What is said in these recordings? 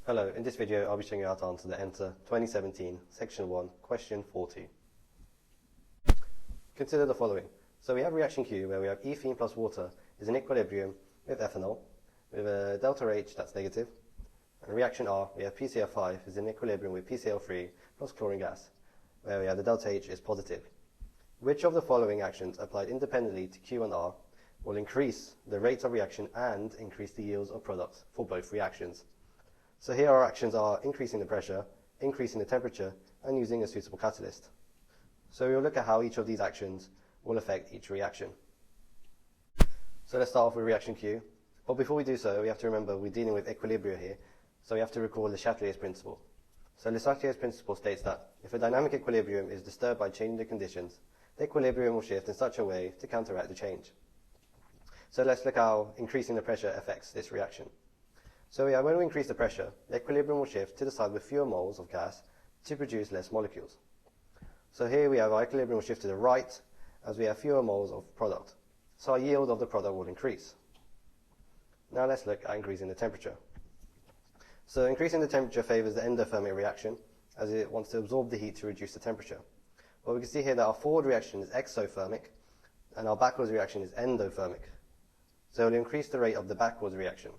Hello, in this video I'll be showing you how to answer the Enter 2017 Section 1 Question 40. Consider the following. So we have reaction Q where we have ethene plus water is in equilibrium with ethanol with a delta H that's negative. And reaction R, we have PCl5 is in equilibrium with PCl3 plus chlorine gas where we have the delta H is positive. Which of the following actions applied independently to Q and R will increase the rate of reaction and increase the yields of products for both reactions? So here our actions are increasing the pressure, increasing the temperature, and using a suitable catalyst. So we'll look at how each of these actions will affect each reaction. So let's start off with reaction Q. But before we do so, we have to remember we're dealing with equilibria here, so we have to recall Le Chatelier's principle. So Le Chatelier's principle states that if a dynamic equilibrium is disturbed by changing the conditions, the equilibrium will shift in such a way to counteract the change. So let's look how increasing the pressure affects this reaction. So when we increase the pressure, the equilibrium will shift to the side with fewer moles of gas to produce less molecules. So here we have our equilibrium will shift to the right as we have fewer moles of product. So our yield of the product will increase. Now let's look at increasing the temperature. So increasing the temperature favors the endothermic reaction as it wants to absorb the heat to reduce the temperature. But we can see here that our forward reaction is exothermic and our backwards reaction is endothermic. So it will increase the rate of the backwards reaction.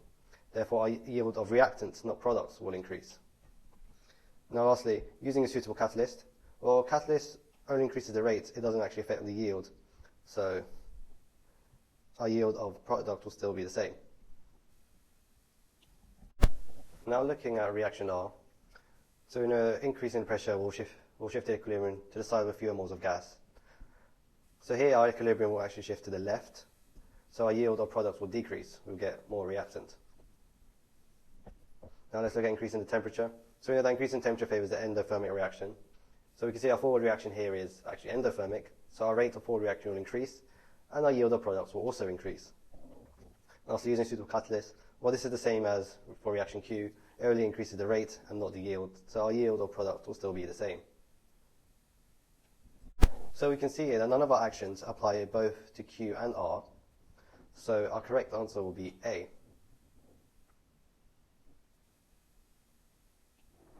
Therefore, our yield of reactants, not products, will increase. Now lastly, using a suitable catalyst. Well, catalyst only increases the rate, it doesn't actually affect the yield. So our yield of product will still be the same. Now looking at reaction R. So we know increasing pressure will shift the equilibrium to the side with fewer moles of gas. So here our equilibrium will actually shift to the left. So our yield of products will decrease, we'll get more reactant. Now let's look at increasing the temperature. So we know that increasing temperature favors the endothermic reaction. So we can see our forward reaction here is actually endothermic. So our rate of forward reaction will increase, and our yield of products will also increase. Also using suitable catalyst, well, this is the same as for reaction Q. It only increases the rate and not the yield. So our yield of product will still be the same. So we can see here that none of our actions apply both to Q and R. So our correct answer will be A.